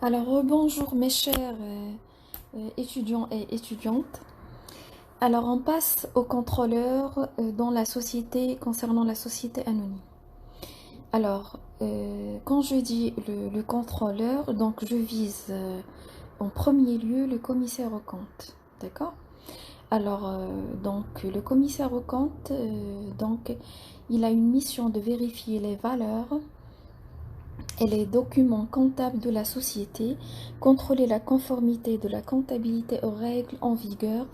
Alors, bonjour mes chers étudiants et étudiantes. Alors, on passe au contrôleur dans la société concernant la société anonyme. Alors, quand je dis le contrôleur, donc je vise en premier lieu le commissaire aux comptes. D'accord? Alors, donc le commissaire aux comptes, donc il a une mission de vérifier les valeurs et les documents comptables de la société, contrôler la conformité de la comptabilité aux règles en vigueur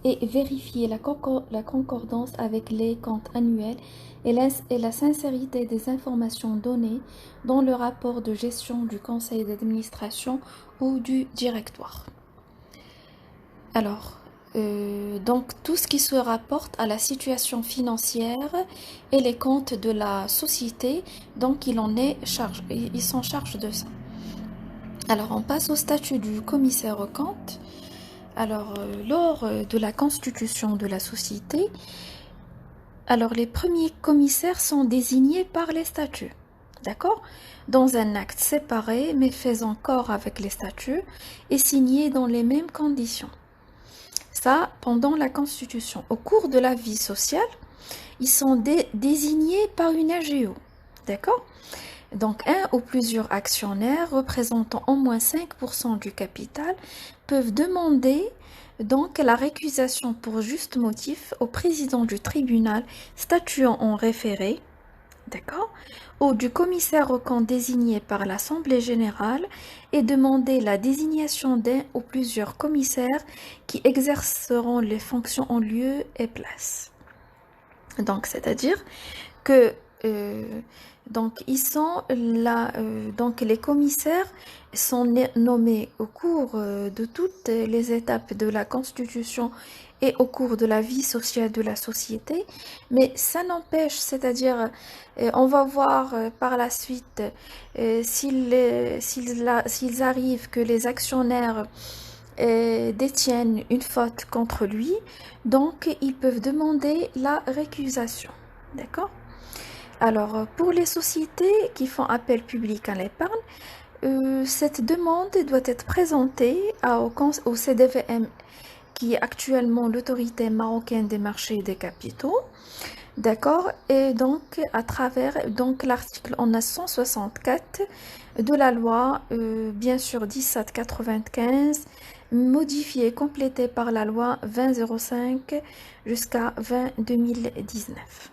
et vérifier la concordance avec les comptes annuels et la sincérité des informations données dans le rapport de gestion du conseil d'administration ou du directoire. Alors, donc tout ce qui se rapporte à la situation financière et les comptes de la société, donc il s'en charge de ça. Alors, on passe au statut du commissaire aux comptes. Alors, lors de la constitution de la société, alors les premiers commissaires sont désignés par les statuts, d'accord? Dans un acte séparé, mais faisant corps avec les statuts et signé dans les mêmes conditions. Ça, pendant la Constitution. Au cours de la vie sociale, ils sont désignés par une AGO. D'accord? Donc, un ou plusieurs actionnaires représentant au moins 5% du capital peuvent demander donc la récusation pour juste motif au président du tribunal statuant en référé, d'accord, ou du commissaire aux comptes désigné par l'Assemblée générale et demander la désignation d'un ou plusieurs commissaires qui exerceront les fonctions en lieu et place. Donc, c'est-à-dire que euh, donc ils sont là, donc les commissaires sont nommés au cours de toutes les étapes de la Constitution et au cours de la vie sociale de la société, mais ça n'empêche, c'est-à-dire on va voir par la suite s'ils arrivent que les actionnaires détiennent une faute contre lui, donc ils peuvent demander la récusation. D'accord? Alors, pour les sociétés qui font appel public à l'épargne, cette demande doit être présentée au CDVM, qui est actuellement l'autorité marocaine des marchés et des capitaux. D'accord? Et donc, à travers donc l'article, on a 164 de la loi, bien sûr 1795, modifiée et complétée par la loi 2005 jusqu'à 20 2019.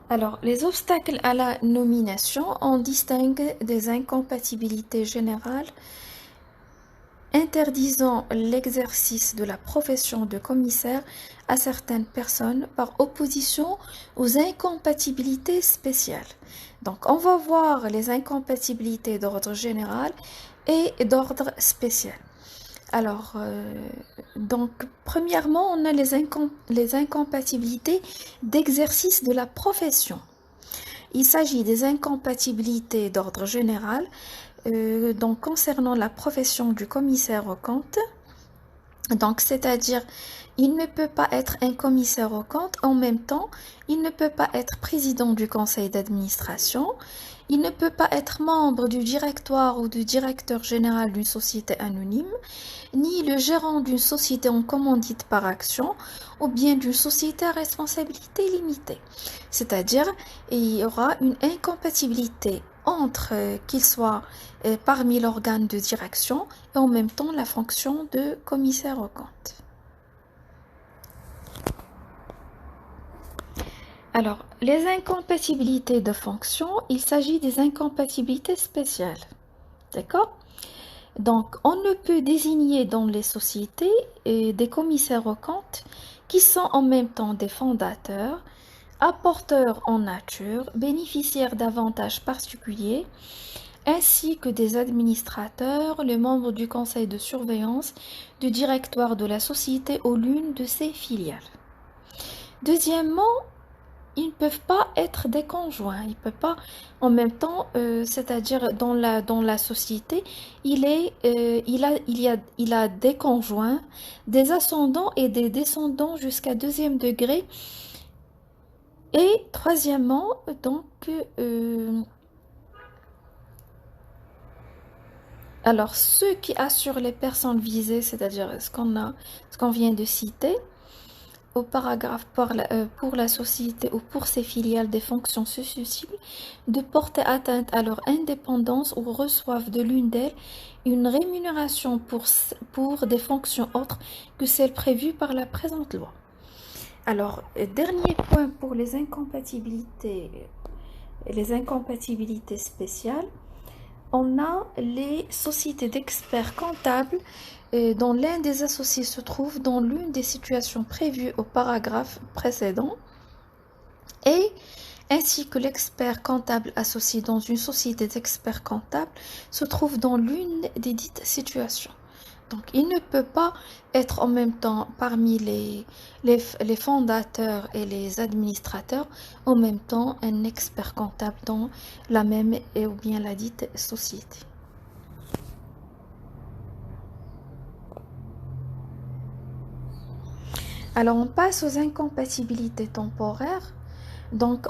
Alors, les obstacles à la nomination, on distingue des incompatibilités générales interdisant l'exercice de la profession de commissaire à certaines personnes par opposition aux incompatibilités spéciales. Donc, on va voir les incompatibilités d'ordre général et d'ordre spécial. Alors, donc, premièrement, on a les incompatibilités d'exercice de la profession. Il s'agit des incompatibilités d'ordre général, donc concernant la profession du commissaire aux comptes. Donc, c'est-à-dire, il ne peut pas être un commissaire aux comptes, en même temps, il ne peut pas être président du conseil d'administration, il ne peut pas être membre du directoire ou du directeur général d'une société anonyme, ni le gérant d'une société en commandite par action, ou bien d'une société à responsabilité limitée. C'est-à-dire, il y aura une incompatibilité entre qu'il soit parmi l'organe de direction et en même temps la fonction de commissaire aux comptes. Alors, les incompatibilités de fonction, il s'agit des incompatibilités spéciales. D'accord? Donc, on ne peut désigner dans les sociétés des commissaires aux comptes qui sont en même temps des fondateurs, apporteurs en nature, bénéficiaires d'avantages particuliers, ainsi que des administrateurs, les membres du conseil de surveillance, du directoire de la société ou l'une de ses filiales. Deuxièmement, ils ne peuvent pas être des conjoints. Ils ne peuvent pas en même temps, c'est-à-dire dans la société, il a des conjoints, des ascendants et des descendants jusqu'à deuxième degré Et troisièmement, donc, euh, alors ceux qui assurent les personnes visées, c'est-à-dire ce qu'on vient de citer, au paragraphe pour la société ou pour ses filiales des fonctions susceptibles de porter atteinte à leur indépendance ou reçoivent de l'une d'elles une rémunération pour des fonctions autres que celles prévues par la présente loi. Alors, dernier point pour les incompatibilités spéciales. On a les sociétés d'experts comptables dont l'un des associés se trouve dans l'une des situations prévues au paragraphe précédent et ainsi que l'expert comptable associé dans une société d'experts comptables se trouve dans l'une des dites situations. Donc, il ne peut pas être en même temps parmi les fondateurs et les administrateurs, en même temps un expert comptable dans la même ou bien la dite société. Alors, on passe aux incompatibilités temporaires. Donc,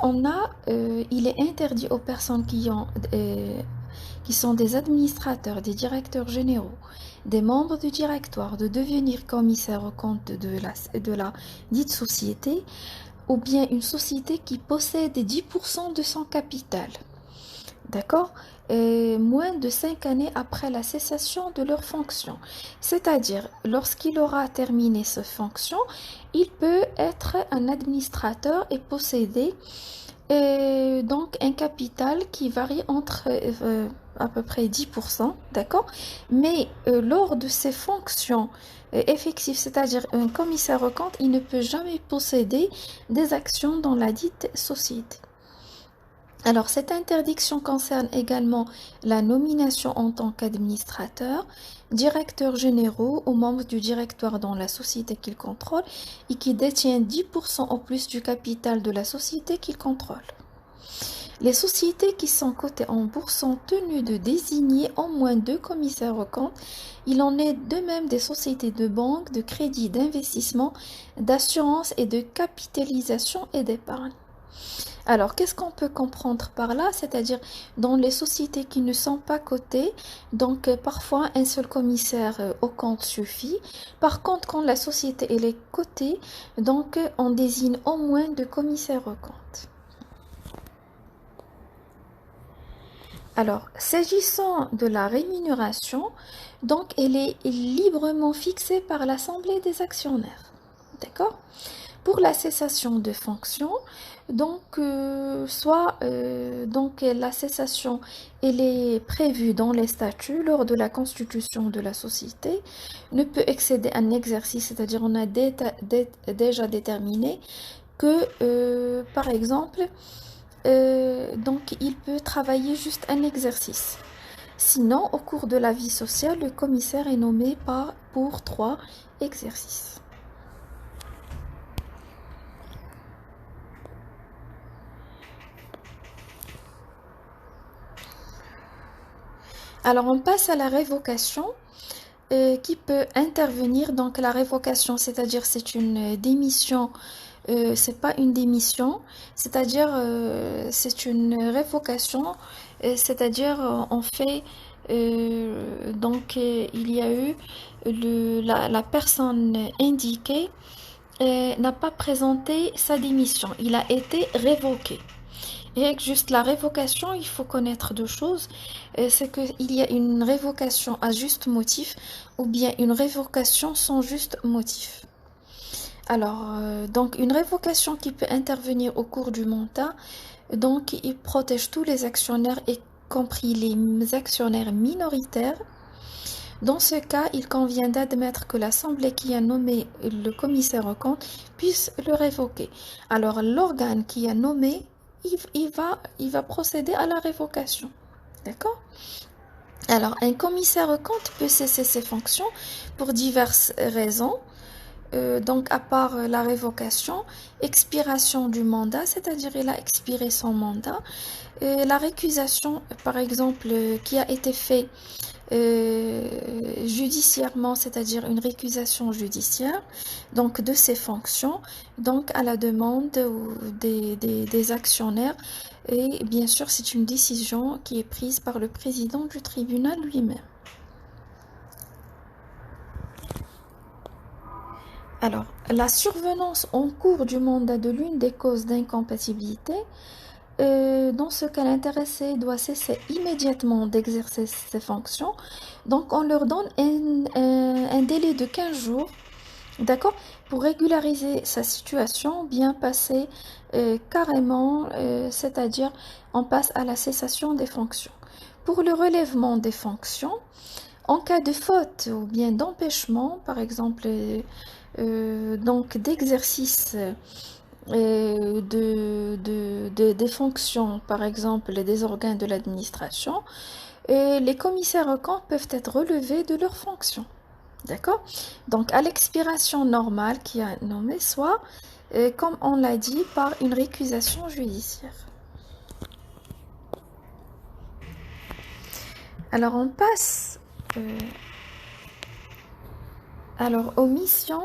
il est interdit aux personnes qui sont des administrateurs, des directeurs généraux, des membres du directoire de devenir commissaire aux comptes de la dite société ou bien une société qui possède 10% de son capital. D'accord? Moins de 5 années après la cessation de leur fonction. C'est-à-dire, lorsqu'il aura terminé sa fonction, il peut être un administrateur et posséder donc un capital qui varie entre à peu près 10%, d'accord? Mais lors de ses fonctions effectives, c'est-à-dire un commissaire aux comptes, il ne peut jamais posséder des actions dans la dite société. Alors, cette interdiction concerne également la nomination en tant qu'administrateur, directeur généraux ou membre du directoire dans la société qu'il contrôle et qui détient 10% au plus du capital de la société qu'il contrôle. Les sociétés qui sont cotées en bourse sont tenues de désigner au moins 2 commissaires aux comptes. Il en est de même des sociétés de banque, de crédit, d'investissement, d'assurance et de capitalisation et d'épargne. Alors, qu'est-ce qu'on peut comprendre par là? C'est-à-dire, dans les sociétés qui ne sont pas cotées, donc parfois un seul commissaire au compte suffit. Par contre, quand la société elle est cotée, donc on désigne au moins 2 commissaires au compte. Alors, s'agissant de la rémunération, donc elle est librement fixée par l'Assemblée des actionnaires. D'accord? Pour la cessation de fonction, donc donc la cessation elle est prévue dans les statuts lors de la constitution de la société, ne peut excéder un exercice, c'est-à-dire on a déjà déterminé que par exemple donc il peut travailler juste un exercice. Sinon, au cours de la vie sociale, le commissaire est nommé pour 3 exercices. Alors, on passe à la révocation qui peut intervenir. Donc, la révocation, c'est-à-dire c'est une démission, c'est pas une démission, c'est-à-dire c'est une révocation, c'est-à-dire on fait donc il y a eu la personne indiquée n'a pas présenté sa démission, il a été révoqué. Et avec juste la révocation, il faut connaître deux choses. C'est qu'il y a une révocation à juste motif ou bien une révocation sans juste motif. Alors, donc une révocation qui peut intervenir au cours du mandat, donc il protège tous les actionnaires, y compris les actionnaires minoritaires. Dans ce cas, il convient d'admettre que l'Assemblée qui a nommé le commissaire aux comptes puisse le révoquer. Alors, l'organe qui a nommé il va procéder à la révocation. D'accord? Alors, un commissaire aux comptes peut cesser ses fonctions pour diverses raisons. Donc, à part la révocation, expiration du mandat, c'est-à-dire il a expiré son mandat, la récusation, par exemple, qui a été faite judiciairement, c'est-à-dire une récusation judiciaire, donc de ses fonctions, donc à la demande des actionnaires. Et bien sûr, c'est une décision qui est prise par le président du tribunal lui-même. Alors, la survenance en cours du mandat de l'une des causes d'incompatibilité, dans ce cas, l'intéressé doit cesser immédiatement d'exercer ses fonctions. Donc, on leur donne un délai de 15 jours, d'accord, pour régulariser sa situation, bien passer carrément, c'est-à-dire on passe à la cessation des fonctions. Pour le relèvement des fonctions, en cas de faute ou bien d'empêchement, par exemple, donc d'exercice des fonctions, par exemple des organes de l'administration, les commissaires aux comptes peuvent être relevés de leurs fonctions. D'accord? Donc à l'expiration normale qui a nommé, soit, comme on l'a dit, par une récusation judiciaire. Alors on passe aux missions.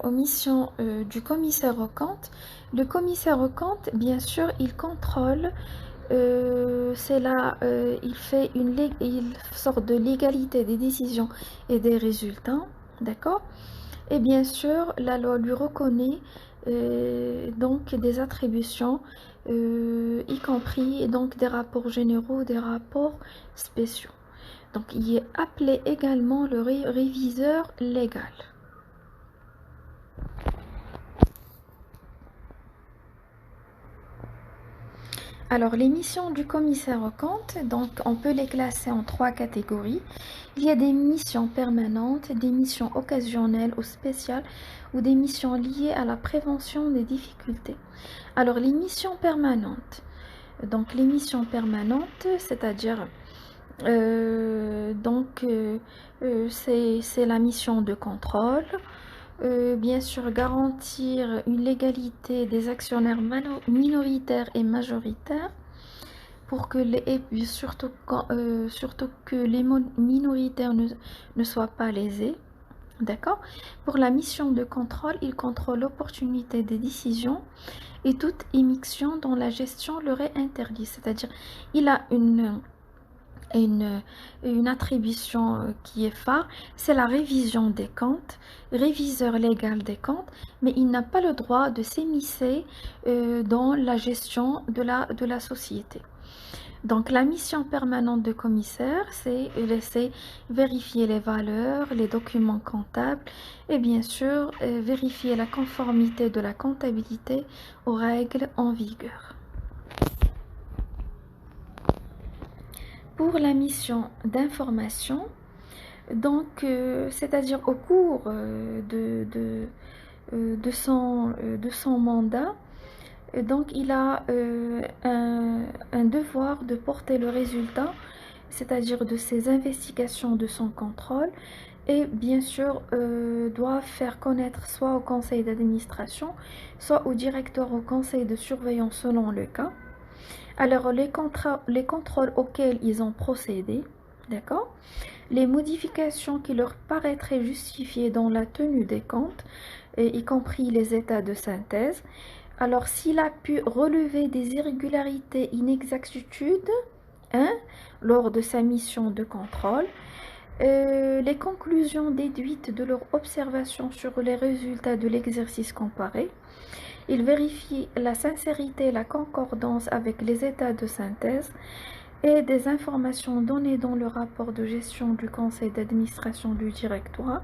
Aux missions du commissaire aux comptes. Le commissaire aux comptes, bien sûr, il contrôle, il fait une sorte de légalité des décisions et des résultats, d'accord? Et bien sûr, la loi lui reconnaît donc des attributions, y compris donc des rapports généraux, des rapports spéciaux. Donc, il est appelé également le réviseur légal. Alors, les missions du commissaire aux comptes, donc on peut les classer en 3 catégories. Il y a des missions permanentes, des missions occasionnelles ou spéciales, ou des missions liées à la prévention des difficultés. Alors, les missions permanentes. Donc, les missions permanentes, c'est-à-dire, c'est la mission de contrôle. Bien sûr, garantir une légalité des actionnaires minoritaires et majoritaires pour que surtout que les minoritaires ne soient pas lésés. D'accord? Pour la mission de contrôle, il contrôle l'opportunité des décisions et toute émission dont la gestion leur est interdite. C'est-à-dire, il a une attribution qui est phare, c'est la révision des comptes, réviseur légal des comptes, mais il n'a pas le droit de s'immiscer dans la gestion de la société. Donc la mission permanente de commissaire, c'est laisser vérifier les valeurs, les documents comptables et bien sûr vérifier la conformité de la comptabilité aux règles en vigueur. Pour la mission d'information, donc c'est-à-dire au cours de son mandat, donc il a un devoir de porter le résultat, c'est-à-dire de ses investigations, de son contrôle, et bien sûr doit faire connaître soit au conseil d'administration, soit au directeur, au conseil de surveillance selon le cas. Alors, les contrôles auxquels ils ont procédé, d'accord? Les modifications qui leur paraîtraient justifiées dans la tenue des comptes, y compris les états de synthèse. Alors, s'il a pu relever des irrégularités, inexactitudes, lors de sa mission de contrôle, les conclusions déduites de leur observation sur les résultats de l'exercice comparé. Il vérifie la sincérité et la concordance avec les états de synthèse et des informations données dans le rapport de gestion du conseil d'administration du directoire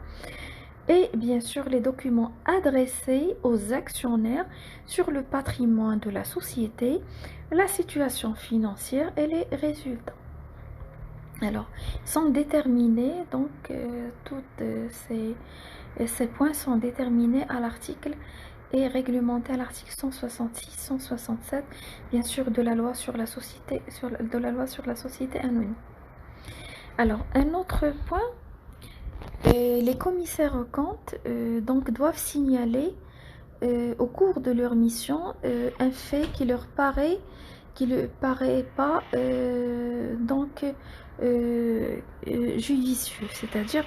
et bien sûr les documents adressés aux actionnaires sur le patrimoine de la société, la situation financière et les résultats. Alors, sont déterminés, donc tous ces points sont déterminés à l'article et réglementé à l'article 166-167, bien sûr, de la loi sur la société, anonyme. Alors, un autre point, les commissaires aux comptes donc doivent signaler au cours de leur mission un fait qui leur paraît pas donc judicieux, c'est-à-dire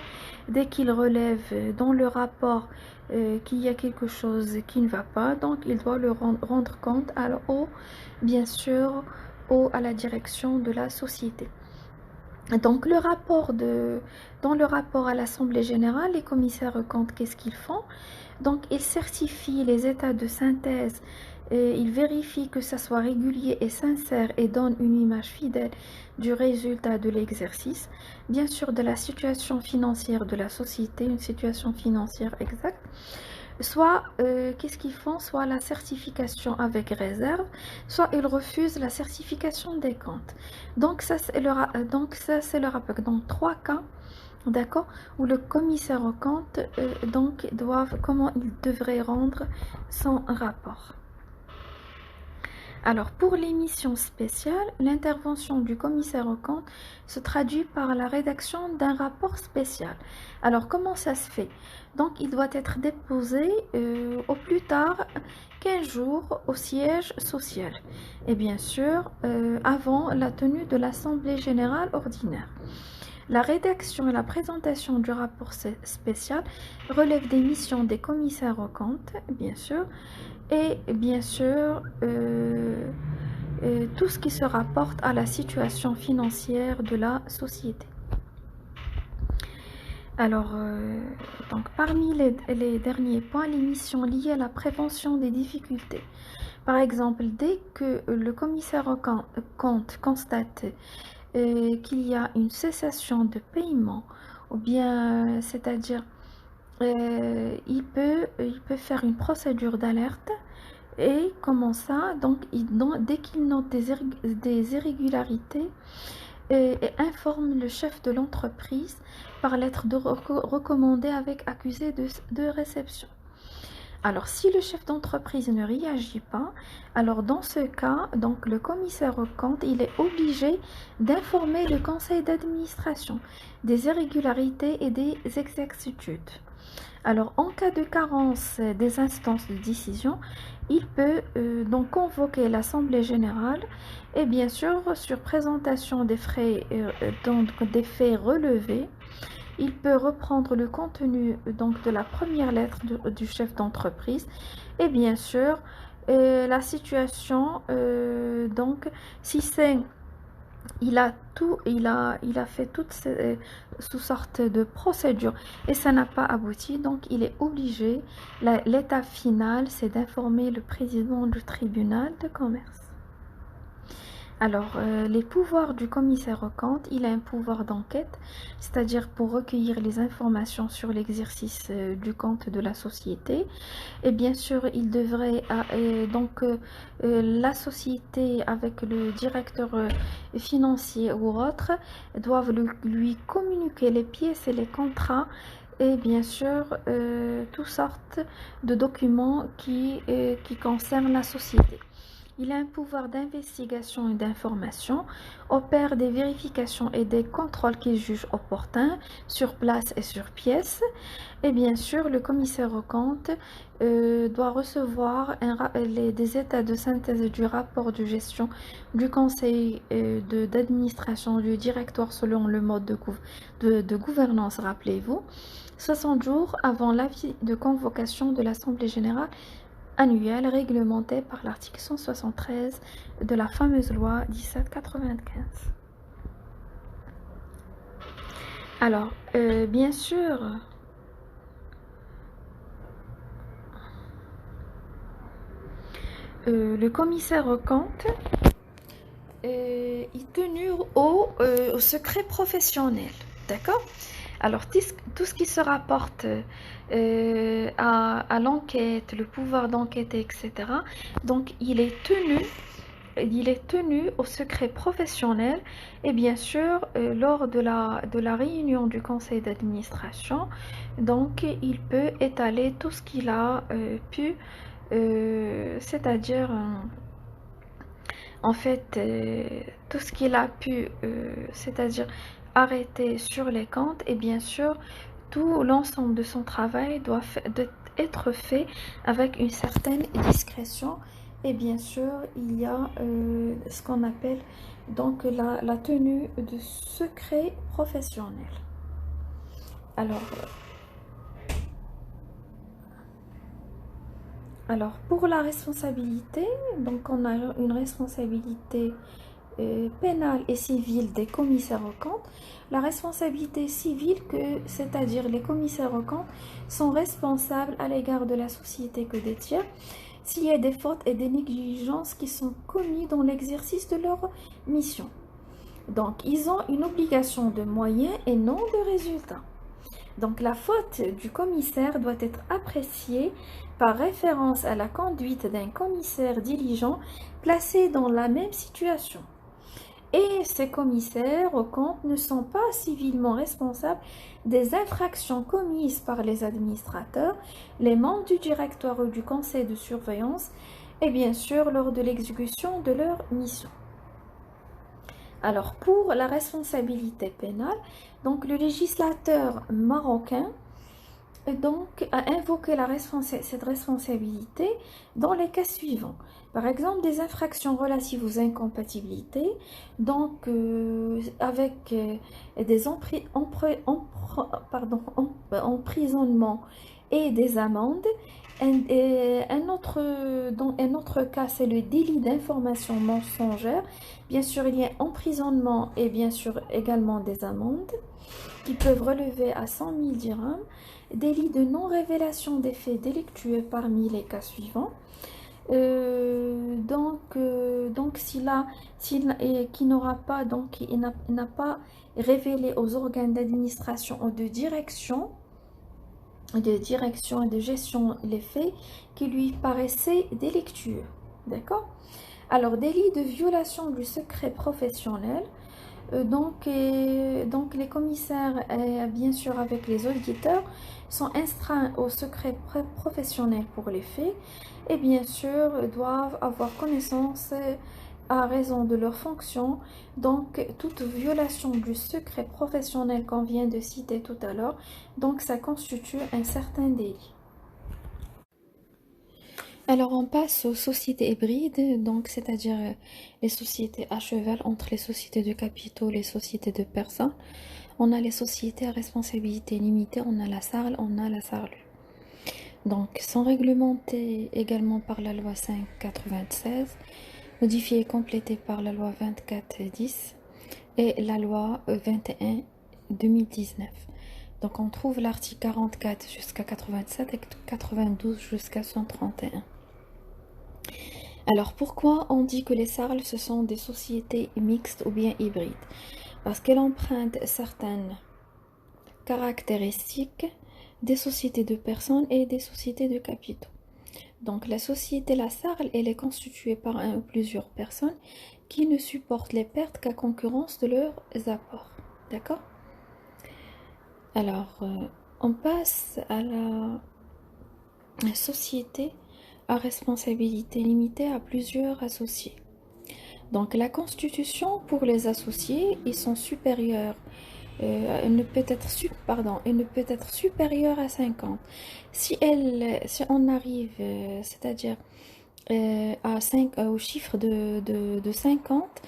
dès qu'il relève dans le rapport qu'il y a quelque chose qui ne va pas, donc il doit le rendre compte bien sûr, à la direction de la société. Donc dans le rapport à l'Assemblée générale, les commissaires aux comptes, qu'est-ce qu'ils font? Donc ils certifient les états de synthèse, et ils vérifient que ça soit régulier et sincère et donne une image fidèle du résultat de l'exercice, bien sûr de la situation financière de la société, une situation financière exacte. Soit, qu'est-ce qu'ils font? Soit la certification avec réserve, soit ils refusent la certification des comptes. Donc ça, c'est le rapport. Donc trois cas, d'accord, où le commissaire aux comptes comment il devrait rendre son rapport. Alors, pour les missions spéciales, l'intervention du commissaire aux comptes se traduit par la rédaction d'un rapport spécial. Alors, comment ça se fait? Donc, il doit être déposé au plus tard 15 jours au siège social. Et bien sûr, avant la tenue de l'Assemblée générale ordinaire. La rédaction et la présentation du rapport spécial relèvent des missions des commissaires aux comptes, bien sûr, et bien sûr tout ce qui se rapporte à la situation financière de la société. Alors, donc parmi les derniers points, les missions liées à la prévention des difficultés. Par exemple, dès que le commissaire aux comptes constate qu'il y a une cessation de paiement, ou bien, c'est-à-dire, il peut faire une procédure d'alerte. Et comment ça? Donc, dès qu'il note des irrégularités, et informe le chef de l'entreprise par lettre de recommandée avec accusé de réception. Alors, si le chef d'entreprise ne réagit pas, alors dans ce cas, donc le commissaire aux comptes, il est obligé d'informer le conseil d'administration des irrégularités et des exactitudes. Alors, en cas de carence des instances de décision, il peut donc convoquer l'Assemblée générale et bien sûr, sur présentation des des faits relevés, il peut reprendre le contenu donc de la première lettre du chef d'entreprise et bien sûr, la situation, donc si c'est il a fait toutes sous sortes de procédures et ça n'a pas abouti, donc il est obligé, l'étape finale, c'est d'informer le président du tribunal de commerce. Alors, les pouvoirs du commissaire aux comptes, il a un pouvoir d'enquête, c'est-à-dire pour recueillir les informations sur l'exercice du compte de la société. Et bien sûr, il devrait, la société avec le directeur financier ou autre doivent lui communiquer les pièces et les contrats et bien sûr toutes sortes de documents qui concernent la société. Il a un pouvoir d'investigation et d'information, opère des vérifications et des contrôles qu'il juge opportuns sur place et sur pièce. Et bien sûr, le commissaire aux comptes doit recevoir des états de synthèse du rapport de gestion du conseil d'administration du directoire selon le mode de gouvernance, rappelez-vous, 60 jours avant l'avis de convocation de l'Assemblée générale annuelle réglementée par l'article 173 de la fameuse loi 1795. Alors, bien sûr, le commissaire aux comptes est tenu au secret professionnel, d'accord? Alors, tout ce qui se rapporte à l'enquête, le pouvoir d'enquêter, etc., donc il est tenu au secret professionnel et bien sûr, lors de la réunion du conseil d'administration, donc il peut étaler tout ce qu'il a pu, c'est-à-dire, en fait, tout ce qu'il a pu, c'est-à-dire arrêter sur les comptes et bien sûr tout l'ensemble de son travail doit être fait avec une certaine discrétion Et bien sûr, il y a ce qu'on appelle donc la tenue de secret professionnel. Alors, pour la responsabilité, donc on a une responsabilité pénale et civile des commissaires aux comptes. La responsabilité civile, c'est-à-dire les commissaires aux comptes, sont responsables à l'égard de la société que détient s'il y a des fautes et des négligences qui sont commises dans l'exercice de leur mission. Donc, ils ont une obligation de moyens et non de résultats. Donc, la faute du commissaire doit être appréciée par référence à la conduite d'un commissaire diligent placé dans la même situation. Et ces commissaires aux comptes ne sont pas civilement responsables des infractions commises par les administrateurs, les membres du directoire ou du conseil de surveillance et bien sûr lors de l'exécution de leur mission. Alors pour la responsabilité pénale, donc le législateur marocain donc a invoqué cette responsabilité dans les cas suivants. Par exemple, des infractions relatives aux incompatibilités, donc avec des emprisonnements et des amendes. Un autre cas, c'est le délit d'information mensongère. Bien sûr, il y a emprisonnement et bien sûr également des amendes qui peuvent relever à 100 000 dirhams. Délit de non-révélation des faits délictueux parmi les cas suivants. Qui n'aura pas, donc il n'a pas révélé aux organes d'administration ou de direction et de gestion les faits qui lui paraissaient délictueux. D'accord? Alors, délit de violation du secret professionnel. Donc les commissaires, bien sûr avec les auditeurs, sont astreints au secret professionnel pour les faits et bien sûr doivent avoir connaissance à raison de leur fonction. Donc toute violation du secret professionnel qu'on vient de citer tout à l'heure, donc ça constitue un certain délit. Alors on passe aux sociétés hybrides, donc c'est-à-dire les sociétés à cheval entre les sociétés de capitaux, les sociétés de personnes. On a les sociétés à responsabilité limitée, on a la SARL, on a la SARLU. Donc sont réglementées également par la loi 5/96, modifiée et complétée par la loi 24/10 et la loi 21/2019. Donc on trouve l'article 44 jusqu'à 87 et 92 jusqu'à 131. Alors pourquoi on dit que les SARL ce sont des sociétés mixtes ou bien hybrides? Parce qu'elles empruntent certaines caractéristiques des sociétés de personnes et des sociétés de capitaux. Donc la SARL, elle est constituée par un ou plusieurs personnes qui ne supportent les pertes qu'à concurrence de leurs apports. D'accord? Alors, on passe à la société à responsabilité limitée à plusieurs associés. Donc la constitution pour les associés, ils sont supérieurs, elle ne peut être supérieure à 50. Si on arrive, c'est-à-dire au chiffre de 50,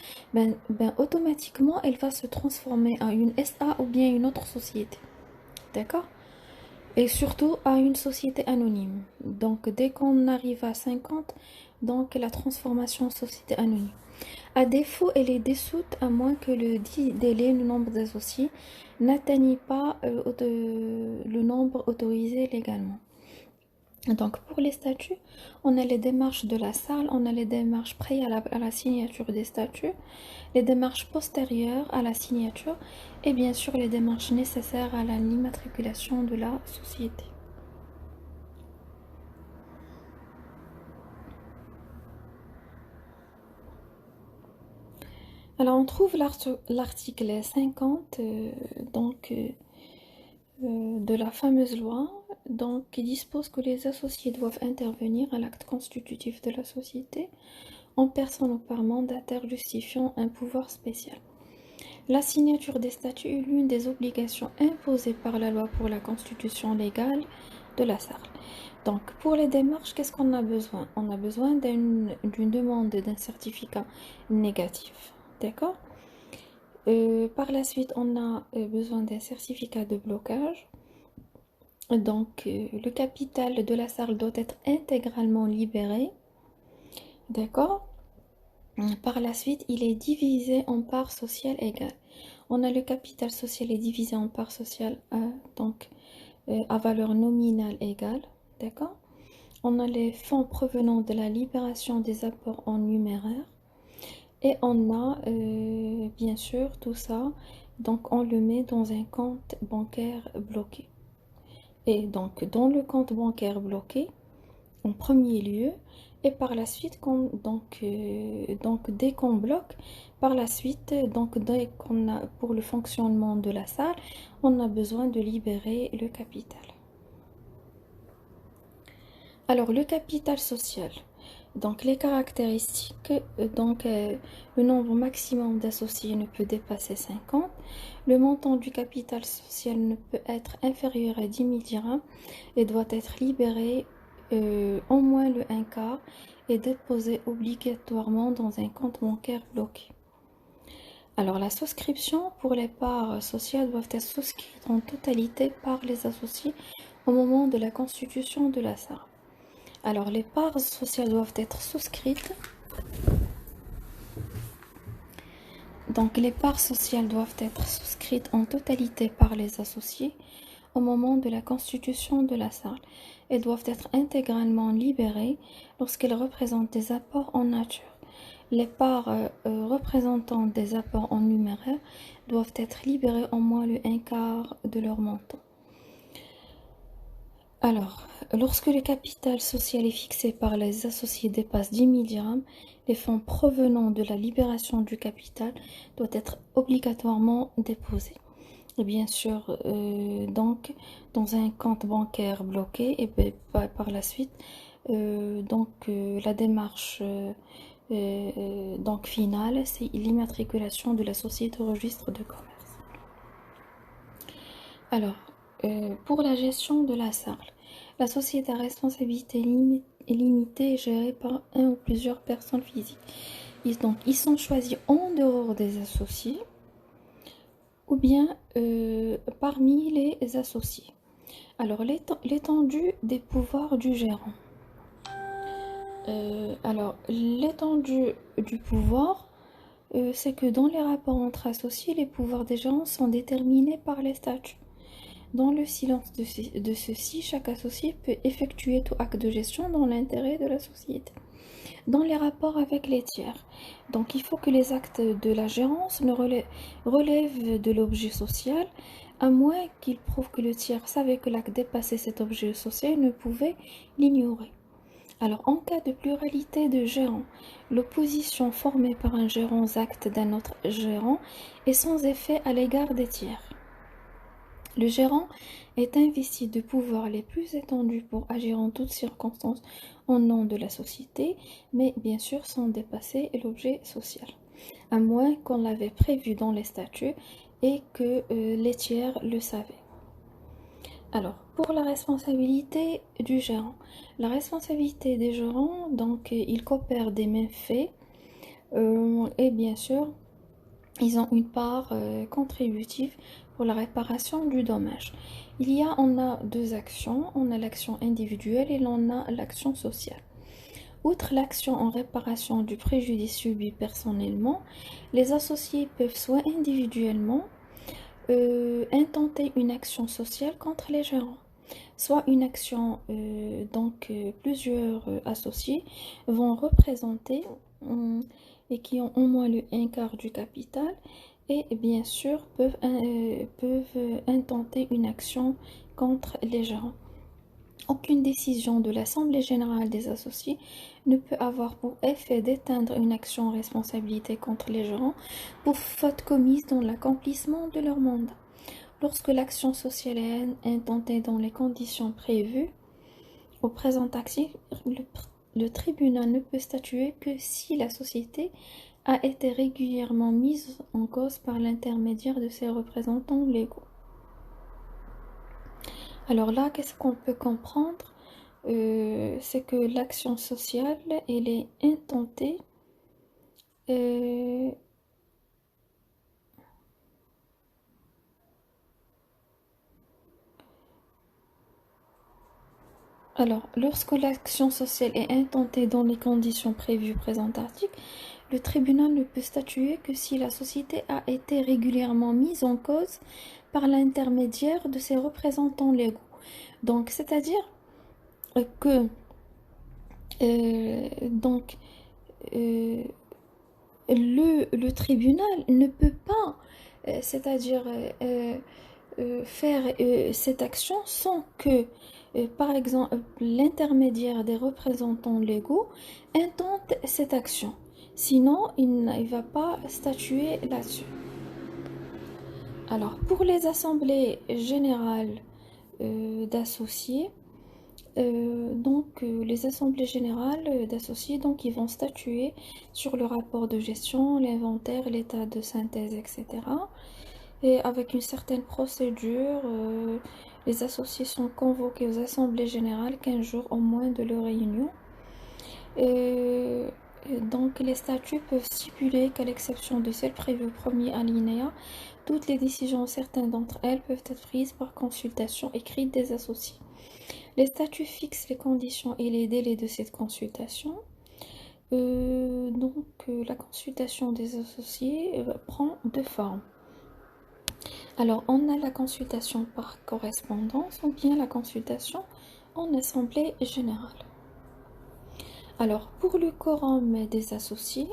automatiquement elle va se transformer en une SA ou bien une autre société. D'accord? Et surtout à une société anonyme. Donc dès qu'on arrive à 50, donc la transformation en société anonyme. À défaut, elle est dissoute à moins que le dit délai, le nombre d'associés, n'atteigne pas le nombre autorisé légalement. Donc pour les statuts, on a les démarches de la SARL, on a les démarches préalables à la signature des statuts, les démarches postérieures à la signature et bien sûr les démarches nécessaires à l'immatriculation de la société. Alors on trouve l'article 50 de la fameuse loi qui dispose que les associés doivent intervenir à l'acte constitutif de la société en personne ou par mandataire justifiant un pouvoir spécial. La signature des statuts est l'une des obligations imposées par la loi pour la constitution légale de la SARL. Donc, pour les démarches, qu'est-ce qu'on a besoin? On a besoin d'une demande d'un certificat négatif. D'accord? Par la suite, on a besoin d'un certificat de blocage. Donc, le capital de la SARL doit être intégralement libéré. D'accord? Par la suite, il est divisé en parts sociales égales. On a le capital social est divisé en parts sociales à valeur nominale égale. D'accord? On a les fonds provenant de la libération des apports en numéraire. Et on a bien sûr tout ça. Donc, on le met dans un compte bancaire bloqué. Et donc, dans le compte bancaire bloqué, en premier lieu, et par la suite, dès qu'on bloque, par la suite, dès qu'on a, pour le fonctionnement de la salle, on a besoin de libérer le capital. Alors, le capital social. Donc, les caractéristiques, le nombre maximum d'associés ne peut dépasser 50. Le montant du capital social ne peut être inférieur à 10 000 dirhams et doit être libéré au moins le 1/4 et déposé obligatoirement dans un compte bancaire bloqué. Alors, la souscription pour les parts sociales doivent être souscrites en totalité par les associés au moment de la constitution de la SARL. Alors, les parts sociales doivent être souscrites. Donc, les parts sociales doivent être souscrites en totalité par les associés au moment de la constitution de la SARL et doivent être intégralement libérées lorsqu'elles représentent des apports en nature. Les parts représentant des apports en numéraire doivent être libérées au moins le 1/4 de leur montant. Alors, lorsque le capital social est fixé par les associés dépasse 10 000 dirhams, les fonds provenant de la libération du capital doivent être obligatoirement déposés. Et bien sûr, dans un compte bancaire bloqué, et par la suite, la démarche finale, c'est l'immatriculation de la société au registre de commerce. Alors, pour la gestion de la SARL, la société à responsabilité limitée est gérée par un ou plusieurs personnes physiques. Ils sont choisis en dehors des associés ou bien parmi les associés. Alors, l'étendue des pouvoirs du gérant. L'étendue du pouvoir, c'est que dans les rapports entre associés, les pouvoirs des gérants sont déterminés par les statuts. Dans le silence de ceux-ci, chaque associé peut effectuer tout acte de gestion dans l'intérêt de la société. Dans les rapports avec les tiers, donc il faut que les actes de la gérance ne relèvent de l'objet social, à moins qu'il prouve que le tiers savait que l'acte dépassait cet objet social et ne pouvait l'ignorer. Alors, en cas de pluralité de gérants, l'opposition formée par un gérant aux actes d'un autre gérant est sans effet à l'égard des tiers. Le gérant est investi de pouvoirs les plus étendus pour agir en toutes circonstances au nom de la société, mais bien sûr sans dépasser l'objet social, à moins qu'on l'avait prévu dans les statuts et que les tiers le savaient. Alors, pour la responsabilité du gérant, la responsabilité des gérants, ils coopèrent des mêmes faits et bien sûr, ils ont une part contributive pour la réparation du dommage. On a deux actions, on a l'action individuelle et on a l'action sociale. Outre l'action en réparation du préjudice subi personnellement, les associés peuvent soit individuellement intenter une action sociale contre les gérants, soit une action, plusieurs associés vont représenter et qui ont au moins le 1/4 du capital et bien sûr peuvent intenter une action contre les gérants. Aucune décision de l'Assemblée générale des associés ne peut avoir pour effet d'éteindre une action en responsabilité contre les gérants pour faute commise dans l'accomplissement de leur mandat. Lorsque l'action sociale est intentée dans les conditions prévues au présent article, le tribunal ne peut statuer que si la société a été régulièrement mise en cause par l'intermédiaire de ses représentants légaux. Alors là, qu'est-ce qu'on peut comprendre? C'est que l'action sociale, elle est intentée. euh, alors, lorsque l'action sociale est intentée dans les conditions prévues présent article, le tribunal ne peut statuer que si la société a été régulièrement mise en cause par l'intermédiaire de ses représentants légaux. Donc, c'est-à-dire que donc euh, le tribunal ne peut pas, c'est-à-dire faire cette action sans que, par exemple, l'intermédiaire des représentants légaux intente cette action. Sinon, il ne va pas statuer là-dessus. Alors, pour les assemblées générales d'associés, les assemblées générales d'associés, donc, ils vont statuer sur le rapport de gestion, l'inventaire, l'état de synthèse, etc. Et avec une certaine procédure, les associés sont convoqués aux assemblées générales 15 jours au moins de leur réunion. Et, donc, les statuts peuvent stipuler qu'à l'exception de celles prévues au premier alinéa, toutes les décisions, certaines d'entre elles, peuvent être prises par consultation écrite des associés. Les statuts fixent les conditions et les délais de cette consultation. La consultation des associés prend deux formes. Alors, on a la consultation par correspondance ou bien la consultation en assemblée générale. Alors, pour le quorum des associés,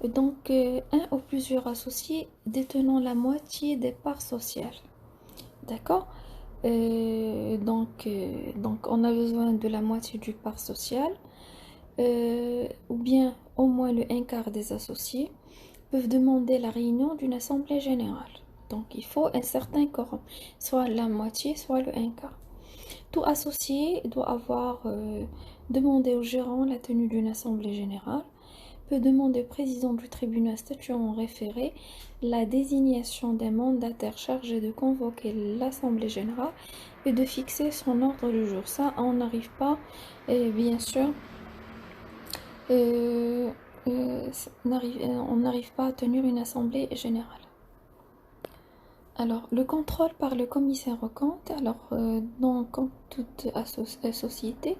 un ou plusieurs associés détenant la moitié des parts sociales. D'accord? On a besoin de la moitié du part social, ou bien au moins le un quart des associés peuvent demander la réunion d'une assemblée générale. Donc il faut un certain quorum, soit la moitié, soit le un quart. Tout associé doit avoir demandé au gérant la tenue d'une assemblée générale, peut demander au président du tribunal statuant en référé la désignation d'un mandataire chargé de convoquer l'assemblée générale et de fixer son ordre du jour. Ça, on n'arrive pas, et bien sûr, euh, on n'arrive pas à tenir une assemblée générale. Alors, le contrôle par le commissaire aux comptes, comme toute société,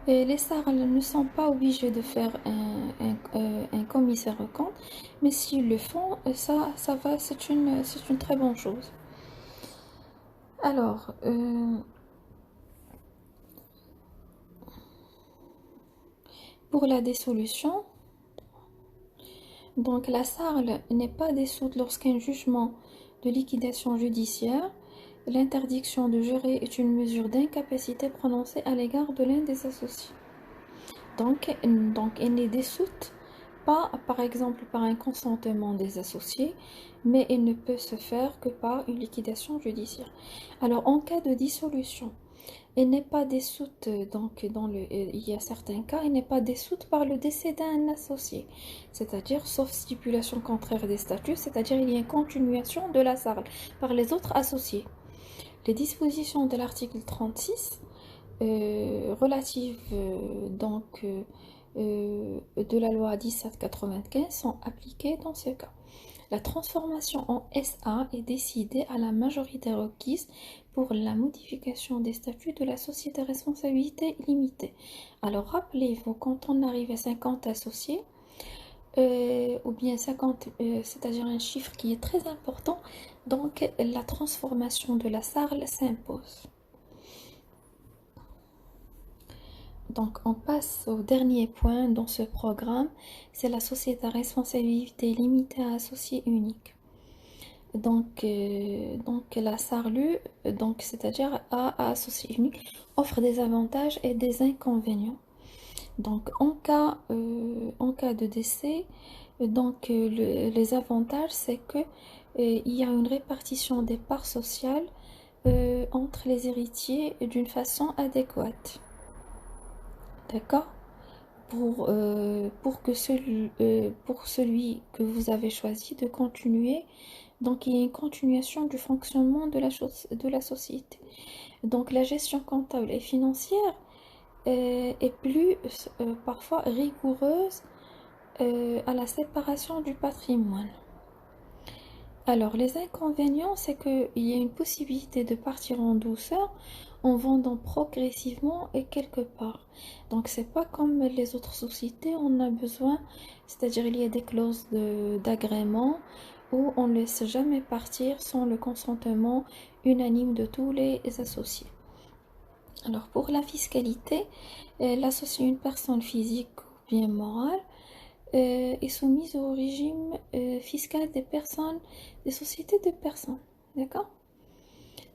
les SARL ne sont pas obligés de faire un commissaire aux comptes, mais s'ils le font, ça va, c'est une très bonne chose. Alors, pour la dissolution, donc la SARL n'est pas dissoute lorsqu'un jugement de liquidation judiciaire, l'interdiction de gérer est une mesure d'incapacité prononcée à l'égard de l'un des associés. Donc elle n'est dissoute pas, par exemple, par un consentement des associés, mais elle ne peut se faire que par une liquidation judiciaire. Alors, en cas de dissolution, elle n'est pas dissoute, il y a certains cas, elle n'est pas dissoute par le décès d'un associé, c'est-à-dire, sauf stipulation contraire des statuts, c'est-à-dire il y a une continuation de la SARL par les autres associés. Les dispositions de l'article 36 relatives de la loi 1795 sont appliquées dans ce cas. La transformation en SA est décidée à la majorité requise pour la modification des statuts de la société à responsabilité limitée. Alors rappelez-vous, quand on arrive à 50 associés, ou bien 50, c'est-à-dire un chiffre qui est très important, donc la transformation de la SARL s'impose. Donc on passe au dernier point dans ce programme, c'est la société à responsabilité limitée à associé unique. Donc la SARLU, c'est-à-dire à associé unique, offre des avantages et des inconvénients. Donc en cas de décès, les avantages c'est que il y a une répartition des parts sociales entre les héritiers d'une façon adéquate. D'accord? pour celui que vous avez choisi de continuer. Donc, il y a une continuation du fonctionnement de la société. Donc, la gestion comptable et financière est plus parfois rigoureuse à la séparation du patrimoine. Alors, les inconvénients, c'est qu'il y a une possibilité de partir en douceur en vendant progressivement et quelque part. Donc, c'est pas comme les autres sociétés, on a besoin, c'est-à-dire il y a des clauses d'agrément où on ne laisse jamais partir sans le consentement unanime de tous les associés. Alors, pour la fiscalité, l'associé une personne physique ou bien morale est soumise au régime fiscal des sociétés de personnes. D'accord?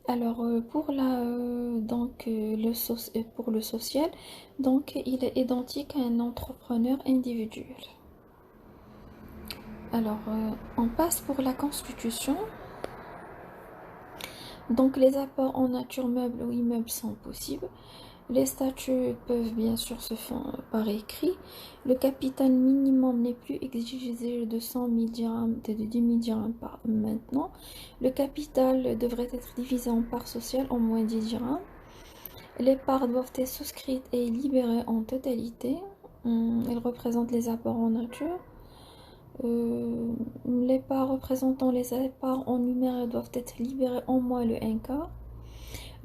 Alors pour le social, donc il est identique à un entrepreneur individuel. Alors on passe pour la constitution. Donc les apports en nature meuble ou immeuble sont possibles. Les statuts peuvent bien sûr se faire par écrit. Le capital minimum n'est plus exigé de 100 000 dirhams, de 10 000 dirhams par maintenant. Le capital devrait être divisé en parts sociales en moins 10 dirhams. Les parts doivent être souscrites et libérées en totalité. Elles représentent les apports en nature. Les parts représentant les apports en numéraire doivent être libérées en moins le 1/4.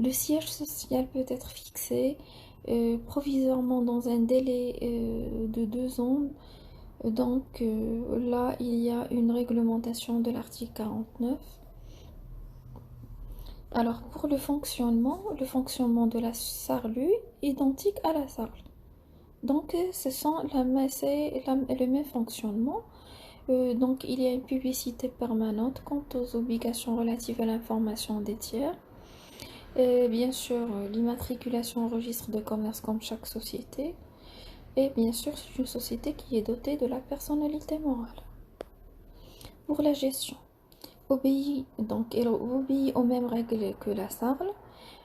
Le siège social peut être fixé provisoirement dans un délai de 2 ans. Donc là, il y a une réglementation de l'article 49. Alors pour le fonctionnement de la SARL est identique à la SARL. Donc c'est le même fonctionnement. Donc il y a une publicité permanente quant aux obligations relatives à l'information des tiers. Et bien sûr, l'immatriculation au registre de commerce comme chaque société. Et bien sûr, c'est une société qui est dotée de la personnalité morale. Pour la gestion, elle obéit aux mêmes règles que la SARL.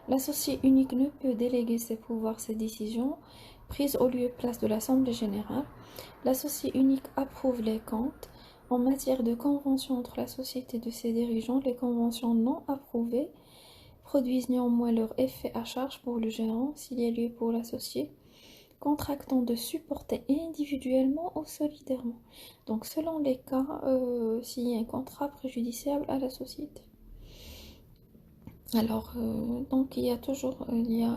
L'associé unique ne peut déléguer ses pouvoirs, ses décisions prises au lieu et place de l'Assemblée générale. L'associé unique approuve les comptes. En matière de convention entre la société et de ses dirigeants, les conventions non approuvées produisent néanmoins leur effet à charge pour le gérant s'il y a lieu pour l'associé contractant de supporter individuellement ou solidairement. Donc selon les cas, s'il y a un contrat préjudiciable à la société. Alors, donc il y a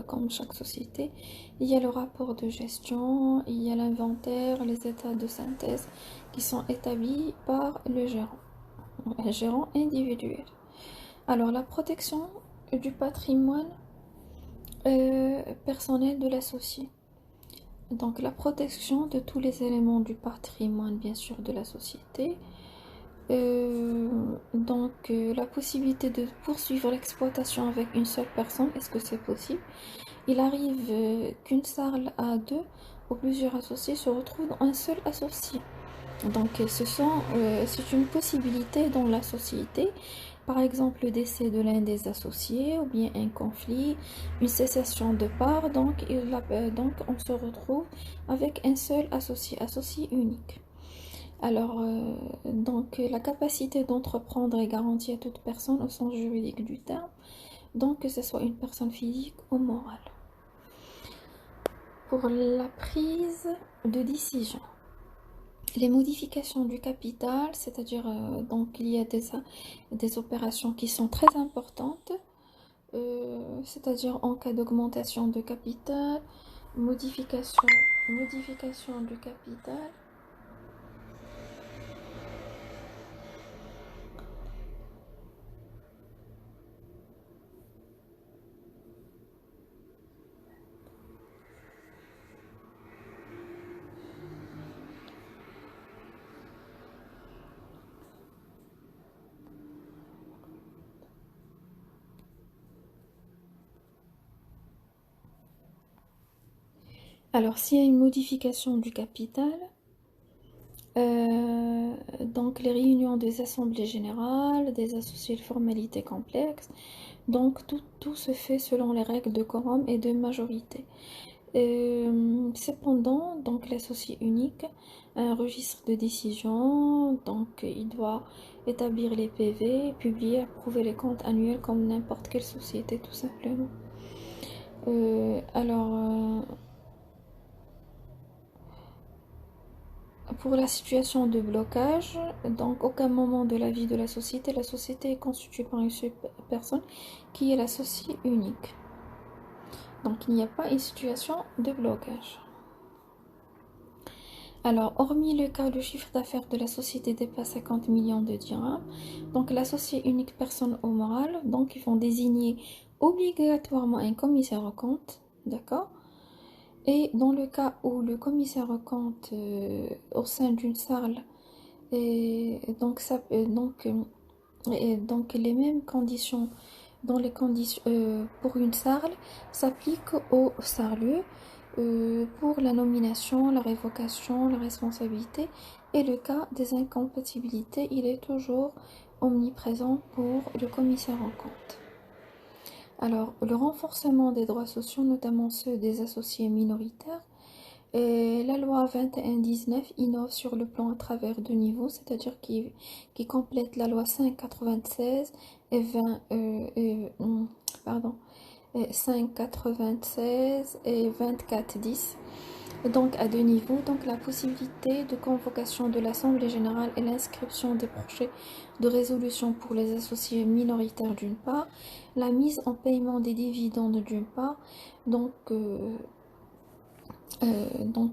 comme chaque société, il y a le rapport de gestion, il y a l'inventaire, les états de synthèse qui sont établis par le gérant individuel. Alors, la protection du patrimoine personnel de l'associé. Donc, la protection de tous les éléments du patrimoine, bien sûr, de la société. La possibilité de poursuivre l'exploitation avec une seule personne, est-ce que c'est possible? Il arrive qu'une SARL à 2 ou plusieurs associés se retrouvent dans un seul associé. Donc c'est une possibilité dans la société, par exemple le décès de l'un des associés ou bien un conflit, une cessation de part, donc on se retrouve avec un seul associé unique. Alors, la capacité d'entreprendre est garantie à toute personne au sens juridique du terme, donc que ce soit une personne physique ou morale. Pour la prise de décision, les modifications du capital, c'est-à-dire il y a des opérations qui sont très importantes, c'est-à-dire en cas d'augmentation de capital, modification du capital. Alors, s'il y a une modification du capital, donc les réunions des assemblées générales, des associés de formalités complexes, donc tout se fait selon les règles de quorum et de majorité. Cependant, donc l'associé unique a un registre de décision, donc il doit établir les PV, publier, approuver les comptes annuels comme n'importe quelle société tout simplement. Pour la situation de blocage, donc aucun moment de la vie de la société est constituée par une seule personne qui est l'associé unique. Donc il n'y a pas une situation de blocage. Alors, hormis le cas où le chiffre d'affaires de la société dépasse 50 millions de dirhams, donc l'associé unique personne ou morale, donc ils vont désigner obligatoirement un commissaire aux comptes, d'accord? Et dans le cas où le commissaire aux comptes au sein d'une salle, et donc, donc les mêmes conditions dans les conditions pour une SARL s'appliquent aux SARLE pour la nomination, la révocation, la responsabilité et le cas des incompatibilités, il est toujours omniprésent pour le commissaire en compte. Alors, le renforcement des droits sociaux, notamment ceux des associés minoritaires, et la loi 2119 innove sur le plan à travers deux niveaux, c'est-à-dire qui complète la loi 596 et 596 et 2410, donc à deux niveaux, donc la possibilité de convocation de l'Assemblée générale et l'inscription des projets de résolution pour les associés minoritaires d'une part, la mise en paiement des dividendes d'une part, donc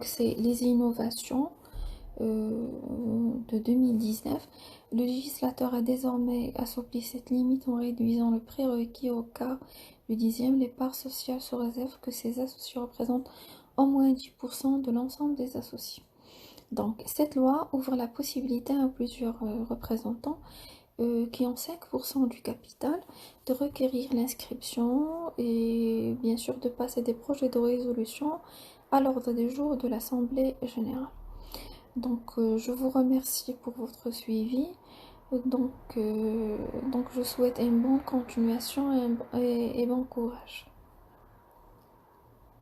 c'est les innovations de 2019. Le législateur a désormais assoupli cette limite en réduisant le prérequis au cas du dixième les parts sociales sous réserve que ces associés représentent au moins 10% de l'ensemble des associés. Donc cette loi ouvre la possibilité à plusieurs représentants qui ont 5% du capital de requérir l'inscription et bien sûr de passer des projets de résolution à l'ordre du jour de l'Assemblée générale. Donc je vous remercie pour votre suivi. Donc je souhaite une bonne continuation et bon courage.